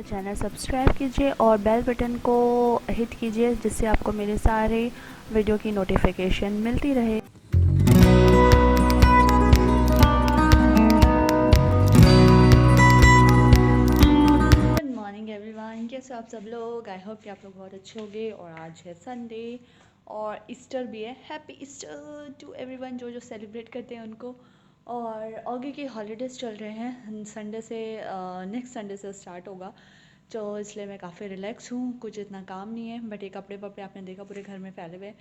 Channel subscribe कीजिए और bell button को हिट कीजिए जिससे आपको मेरे सारे वीडियो की नोटिफिकेशन मिलती रहे। गुड मॉर्निंग एवरीवन, कैसे आप सब लोग। आई होप कि आप लोग बहुत अच्छे होंगे। और आज है संडे और ईस्टर भी है। हैप्पी ईस्टर टू एवरीवन जो जो सेलिब्रेट करते हैं उनको। और आगे के हॉलीडेज़ चल रहे हैं, संडे से नेक्स्ट संडे से स्टार्ट होगा, तो इसलिए मैं काफ़ी रिलैक्स हूँ। कुछ इतना काम नहीं है, बट ये कपड़े वपड़े आपने देखा पूरे घर में फैले हुए,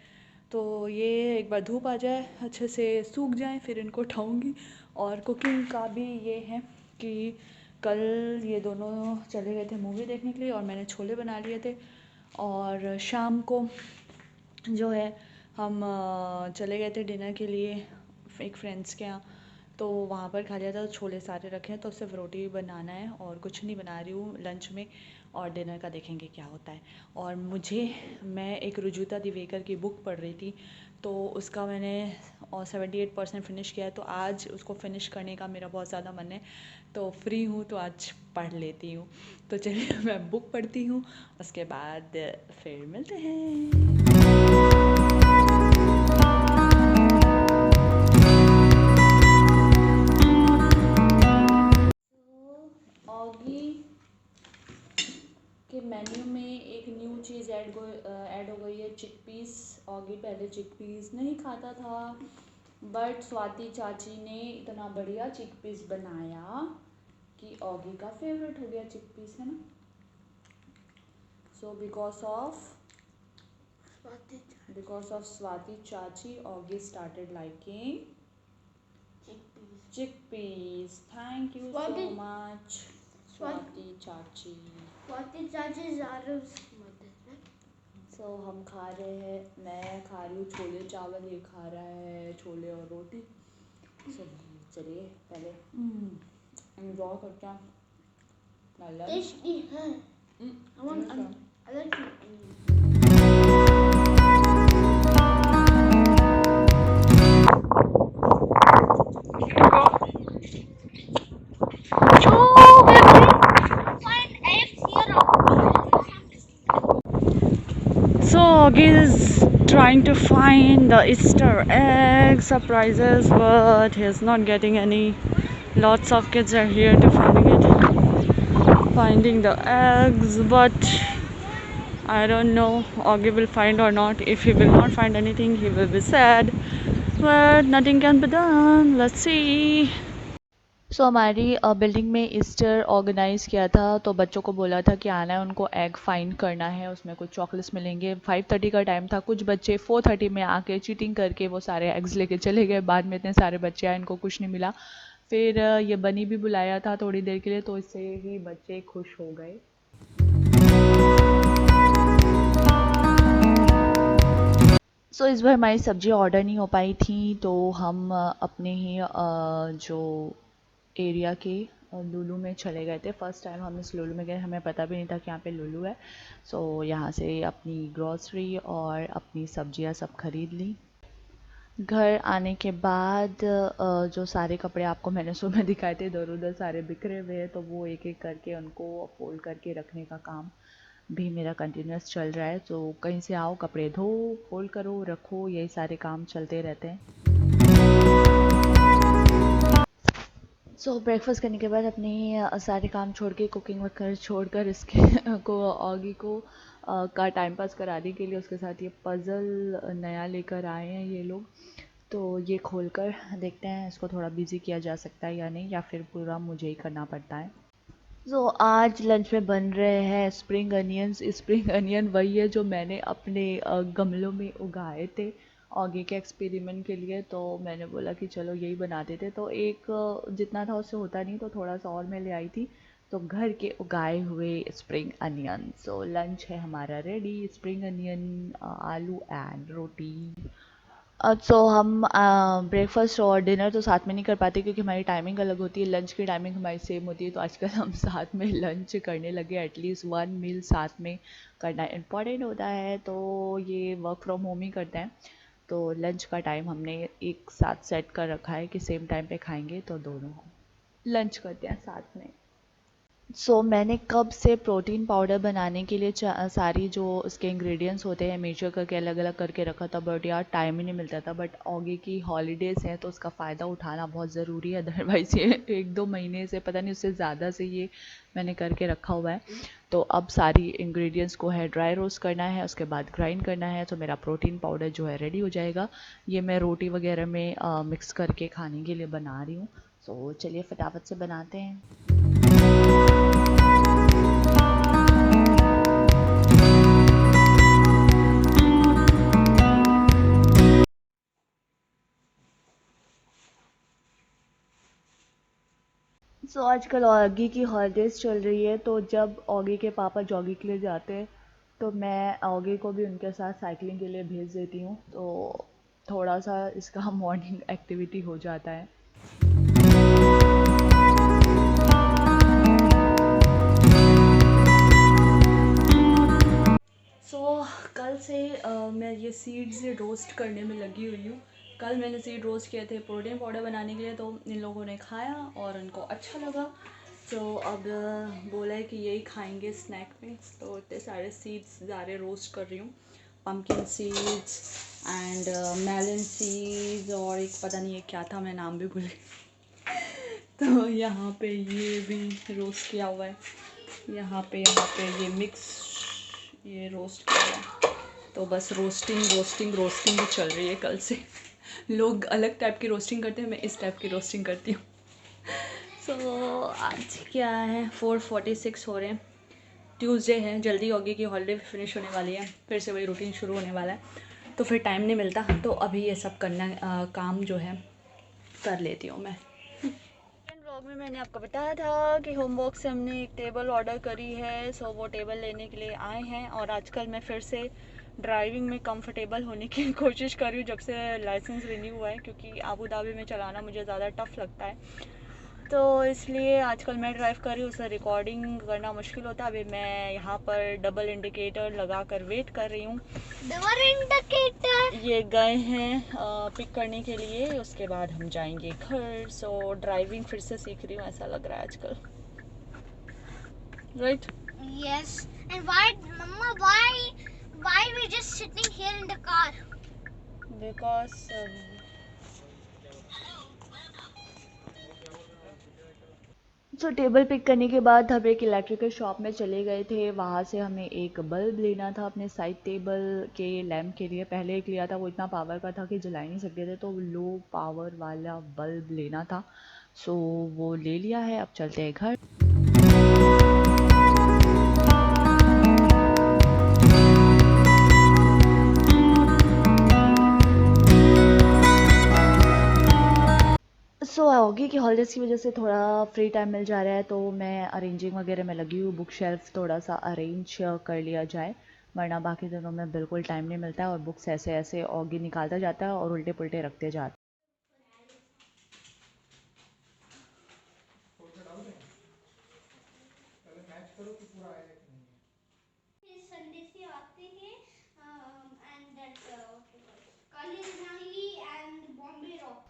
तो ये एक बार धूप आ जाए अच्छे से सूख जाए फिर इनको उठाऊँगी। और कुकिंग का भी ये है कि कल ये दोनों चले गए थे मूवी देखने के लिए और मैंने छोले बना लिए थे। और शाम को जो है हम चले गए थे डिनर के लिए एक फ्रेंड्स के यहाँ, तो वहाँ पर खा लिया था। तो छोले सारे रखे हैं, तो सिर्फ रोटी बनाना है और कुछ नहीं बना रही हूँ लंच में। और डिनर का देखेंगे क्या होता है। और मैं एक रुजुता दिवेकर की बुक पढ़ रही थी, तो उसका मैंने 78% फिनिश किया है, तो आज उसको फिनिश करने का मेरा बहुत ज़्यादा मन है। तो फ्री हूँ तो आज पढ़ लेती हूँ। तो चलिए मैं बुक पढ़ती हूँ, उसके बाद फिर मिलते हैं। ऑगी के मेन्यू में एक न्यू चीज़ ऐड हो गई है, चिकपीस। ऑगी पहले चिकपीस नहीं खाता था, बट स्वाति चाची ने इतना बढ़िया चिकपीस बनाया कि ऑगी का फेवरेट हो गया चिकपीस, है ना। सो बिकॉज ऑफ स्वाति चाची, Oggy started liking chickpeas. Thank you so much, Swati Chachi. Swati चाची ज़्यादा मदद है। So हम खा रहे हैं, मैं खा रही हूँ छोले चावल, ये खा रहा है छोले और रोटी। So चलिए पहले एंजॉय करते हैं। टेस्टी है। So Augie is trying to find the Easter egg surprises, but he's not getting any. Lots of kids are here to finding the eggs, but I don't know Augie will find or not. If he will not find anything, he will be sad, but nothing can be done. Let's see. सो हमारी building में Easter organise किया था, तो बच्चों को बोला था कि आना है, उनको एग फाइंड करना है, उसमें कुछ चॉकलेट्स मिलेंगे। 5:30 का टाइम था, कुछ बच्चे 4:30 में आके चीटिंग करके वो सारे एग्स लेके चले गए। बाद में इतने सारे बच्चे आए, इनको कुछ नहीं मिला। फिर ये बनी भी बुलाया था थोड़ी देर के लिए, तो इससे ही बच्चे खुश हो गए। सो इस बार हमारी सब्ज़ी ऑर्डर नहीं हो पाई थी, तो हम अपने ही जो एरिया के लुलु में चले गए थे। फर्स्ट टाइम हम इस लुलु में गए, हमें पता भी नहीं था कि यहाँ पे लुलु है। सो यहाँ से अपनी ग्रॉसरी और अपनी सब्जियाँ सब खरीद ली। घर आने के बाद जो सारे कपड़े आपको मैंने सुबह दिखाए थे इधर उधर सारे बिखरे हुए हैं, तो वो एक एक करके उनको फोल्ड करके रखने का काम भी मेरा कंटिन्यूस चल रहा है। तो कहीं से आओ, कपड़े धो, फोल्ड करो, रखो, यही सारे काम चलते रहते हैं। सो ब्रेकफास्ट करने के बाद अपने सारे काम छोड़ के, कुकिंग वगैरह छोड़कर, इसके को ऑगी को का टाइम पास कराने के लिए उसके साथ ये पज़ल नया लेकर आए हैं ये लोग। तो ये खोलकर देखते हैं इसको थोड़ा बिजी किया जा सकता है या नहीं, या फिर पूरा मुझे ही करना पड़ता है। सो आज लंच में बन रहे हैं स्प्रिंग अनियंस। स्प्रिंग अनियन वही है जो मैंने अपने गमलों में उगाए थे ऑगी के एक्सपेरिमेंट के लिए, तो मैंने बोला कि चलो यही बना देते। तो एक जितना था उससे होता नहीं, तो थोड़ा सा और मैं ले आई थी, तो घर के उगाए हुए स्प्रिंग अनियन। सो लंच है हमारा रेडी, स्प्रिंग अनियन, आलू एंड रोटी। सो हम ब्रेकफास्ट और डिनर तो साथ में नहीं कर पाते क्योंकि हमारी टाइमिंग अलग होती है। लंच की टाइमिंग हमारी सेम होती है, तो आजकल हम साथ में लंच करने लगे। एटलीस्ट वन मील साथ में करना इम्पॉर्टेंट होता है, तो ये वर्क फ्रॉम होम ही करते हैं। तो लंच का टाइम हमने एक साथ सेट कर रखा है कि सेम टाइम पे खाएंगे, तो दोनों लंच करते हैं साथ में। मैंने कब से प्रोटीन पाउडर बनाने के लिए सारी जो उसके इंग्रेडिएंट्स होते हैं मेजर करके अलग अलग करके रखा था, बट यार टाइम ही नहीं मिलता था। बट ऑगी की हॉलीडेज़ हैं तो उसका फ़ायदा उठाना बहुत ज़रूरी है, अदरवाइज़ ये 1-2 महीने से, पता नहीं उससे ज़्यादा से, ये मैंने करके रखा हुआ है। तो अब सारी इंग्रेडिएंट्स को है ड्राई रोस्ट करना है, उसके बाद ग्राइंड करना है, तो मेरा प्रोटीन पाउडर जो है रेडी हो जाएगा। ये मैं रोटी वगैरह में मिक्स करके खाने के लिए बना रही हूँ। सो चलिए फटाफट से बनाते हैं। आजकल ऑगी की हॉलीडेज़ चल रही है, तो जब ऑगी के पापा जॉगी के लिए जाते हैं तो मैं ऑगी को भी उनके साथ साइकिलिंग के लिए भेज देती हूँ, तो थोड़ा सा इसका मॉर्निंग एक्टिविटी हो जाता है। कल से मैं ये सीड्स रोस्ट करने में लगी हुई हूँ। कल मैंने सीड रोस्ट किए थे प्रोटीन पाउडर बनाने के लिए, तो इन लोगों ने खाया और उनको अच्छा लगा। तो अब बोला है कि यही खाएंगे स्नैक में, तो इतने सारे सीड्स सारे रोस्ट कर रही हूँ। Pumpkin seeds and melon seeds, और एक पता नहीं ये क्या था, मैं नाम भी भूल गई। तो यहाँ पे ये भी रोस्ट किया हुआ है, यहाँ पे ये मिक्स, ये रोस्ट किया हुआ है। तो बस रोस्टिंग रोस्टिंग रोस्टिंग ही चल रही है कल से। लोग अलग टाइप की रोस्टिंग करते हैं, मैं इस टाइप की रोस्टिंग करती हूँ। आज क्या है, 4:46 हो रहे हैं, ट्यूसडे है, जल्दी होगी कि हॉलीडे फिनिश होने वाली है, फिर से वही रूटीन शुरू होने वाला है, तो फिर टाइम नहीं मिलता। तो अभी ये सब करना काम जो है कर लेती हूँ मैं। ब्लॉग में मैंने आपको बताया था कि होमवर्क से हमने एक टेबल ऑर्डर करी है, सो वो टेबल लेने के लिए आए हैं। और आजकल मैं फिर से ड्राइविंग में कंफर्टेबल होने की कोशिश कर रही हूँ जब से लाइसेंस रिन्यू हुआ है, क्योंकि आबू धाबी में चलाना मुझे ज़्यादा टफ़ लगता है, तो इसलिए आजकल मैं ड्राइव कर रही हूँ, उससे रिकॉर्डिंग करना मुश्किल होता है। अभी मैं यहाँ पर डबल इंडिकेटर लगा कर वेट कर रही हूँ। डबल इंडिकेटर ये गए हैं पिक करने के लिए, उसके बाद हम जाएंगे घर। सो ड्राइविंग फिर से सीख रही हूँ ऐसा लग रहा है आजकल, right? Yes. And why, Mama? Why we just sitting here in the car? Because table pick करने के बाद हम एक इलेक्ट्रिकल शॉप में चले गए थे, वहाँ से हमें एक बल्ब लेना था अपने साइड टेबल के लैम्प के लिए। पहले एक लिया था, वो इतना पावर का था कि जला ही नहीं सकते थे, तो लो पावर वाला बल्ब लेना था, सो वो ले लिया है। अब चलते हैं घर। ऑगी की हॉलीडेज़ की वजह से थोड़ा फ्री टाइम मिल जा रहा है, तो मैं अरेंजिंग वगैरह में लगी हूँ, बुक शेल्फ थोड़ा सा अरेंज कर लिया जाए, वरना बाकी दिनों में बिल्कुल टाइम नहीं मिलता है और बुक्स ऐसे ऐसे ऑगी निकालता जाता है और उल्टे पुल्टे रखते जाता है। संडे से आते हैं and that Kali Manali and Bombay rock.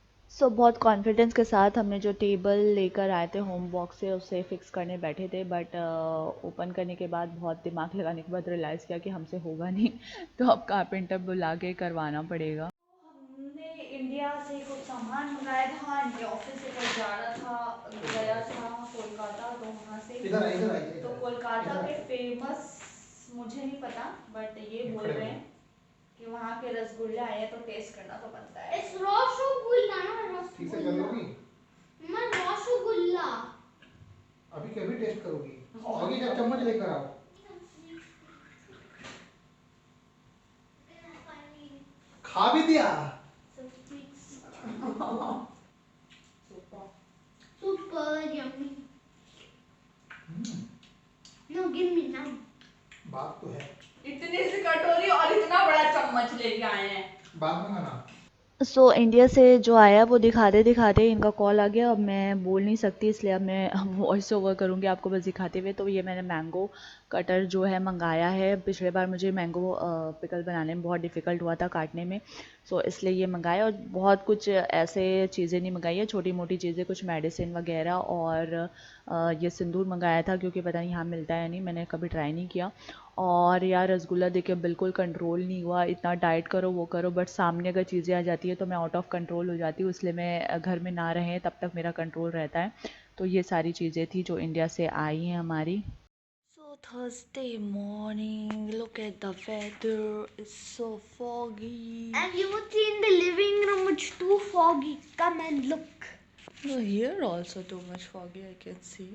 बहुत कॉन्फिडेंस के साथ हमने जो टेबल लेकर आए थे होम बॉक्स से उसे फिक्स करने बैठे थे, बट ओपन करने के बाद बहुत दिमाग लगाने के बाद रियलाइज़ किया कि हमसे होगा नहीं, तो अब कारपेंटर बुला के करवाना पड़ेगा। हमने इंडिया से कुछ सामान मंगाया था, इनके ऑफिस से कोई जा रहा था, गया था कोलकाता, तो वहाँ से इधर तो कोलकाता के फेमस मुझे नहीं पता, बट ये बोल रहे हैं कि वहाँ के रसगुल्ले आए हैं, तो टेस्ट करना तो बनता है। इस रसगुल्ला ना, ठीक से कर रसगुल्ला लोगी? मैं रसगुल्ला अभी कभी टेस्ट करोगी? आगे जब चम्मच लेकर आओ। खा भी दिया। Super yummy. Know give me now. बात तो है। इतनी सी कटोरी और इतना बड़ा चम्मच लेके आए हैं। बात मंगाना। इंडिया से जो आया वो दिखाते दिखाते इनका कॉल आ गया। अब मैं बोल नहीं सकती, इसलिए अब मैं वॉइस ओवर करूँगी आपको बस दिखाते हुए। तो ये मैंने मैंगो कटर जो है मंगाया है। पिछले बार मुझे मैंगो पिकल बनाने में बहुत डिफ़िकल्ट हुआ था काटने में, इसलिए ये मंगाया। और बहुत कुछ ऐसे चीज़ें नहीं मंगाई है, छोटी मोटी चीज़ें, कुछ मेडिसिन वगैरह। और ये सिंदूर मंगाया था क्योंकि पता नहीं यहाँ मिलता है नहीं, मैंने कभी ट्राई नहीं किया। और यार रसगुल्ला देख के बिल्कुल कंट्रोल नहीं हुआ, इतना डाइट करो वो करो, बट सामने अगर चीज़ें आ जाती है तो मैं आउट ऑफ कंट्रोल हो जाती हूँ। इसलिए मैं घर में ना रहें तब तक मेरा कंट्रोल रहता है। तो ये सारी चीज़ें थी जो इंडिया से आई हैं हमारी। So Thursday morning, look at the weather, it's so foggy. And you would see in the living room it's too foggy. Come and look. No, here also too much foggy, I can see.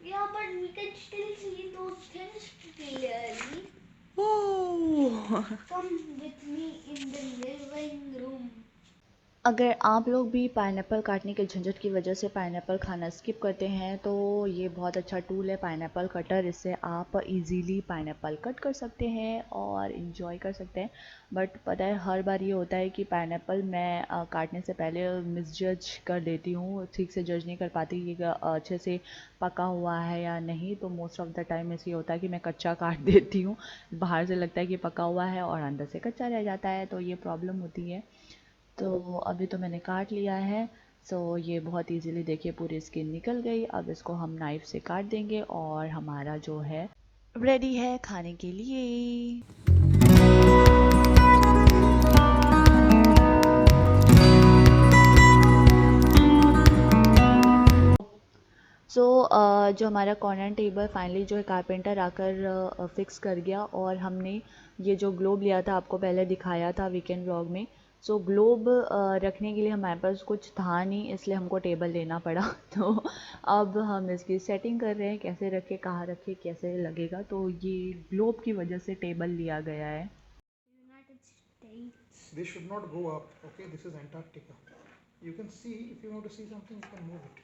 Yeah, but we can still see those things clearly. Oh. Come with me in the living room. अगर आप लोग भी pineapple काटने के झंझट की वजह से पाइनएप्पल खाना स्किप करते हैं तो ये बहुत अच्छा टूल है पाइनएप्पल कटर। इससे आप इजीली पाइनएप्पल कट कर सकते हैं और इन्जॉय कर सकते हैं। बट पता है हर बार ये होता है कि पाइनएप्पल मैं काटने से पहले मिसजज कर देती हूँ, ठीक से जज नहीं कर पाती कि अच्छे से पका हुआ है या नहीं। तो मोस्ट ऑफ़ द टाइम ऐसे होता है कि मैं कच्चा काट देती हूँ, बाहर से लगता है कि पका हुआ है और अंदर से कच्चा रह जाता है, तो ये प्रॉब्लम होती है। तो अभी तो मैंने काट लिया है। ये बहुत इजीली देखिए पूरी स्किन निकल गई। अब इसको हम नाइफ़ से काट देंगे और हमारा जो है रेडी है खाने के लिए। जो हमारा कॉर्नर टेबल फाइनली जो है कारपेंटर आकर फिक्स कर गया। और हमने ये जो ग्लोब लिया था, आपको पहले दिखाया था वीकेंड व्लॉग में। ग्लोब रखने के लिए हमारे पास कुछ था नहीं, इसलिए हमको टेबल लेना पड़ा। तो अब हम इसकी सेटिंग कर रहे हैं, कैसे रखें, कहाँ रखें, कैसे लगेगा। तो ये ग्लोब की वजह से टेबल लिया गया है। United States. They should not go up. Okay, this is Antarctica. You can see, if you want to see something, you can move it.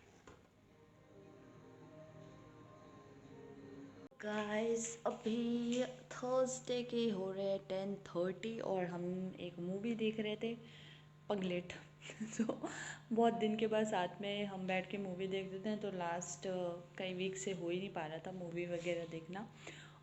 Guys अभी थर्सडे के हो रहे हैं 10:30 और हम एक मूवी देख रहे थे, पगलेट। बहुत दिन के बाद साथ में हम बैठ के मूवी देख देते हैं, तो लास्ट कई वीक से हो ही नहीं पा रहा था मूवी वगैरह देखना।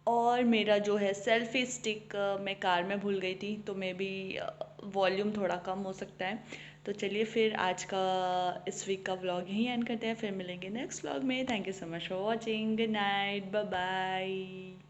और मेरा जो है सेल्फी स्टिक मैं कार में भूल गई थी, तो मे बी वॉल्यूम थोड़ा कम हो सकता है। तो चलिए फिर आज का इस वीक का व्लॉग यहीं एंड करते हैं, फिर मिलेंगे नेक्स्ट व्लॉग में। Thank you so much for watching, good night, bye bye.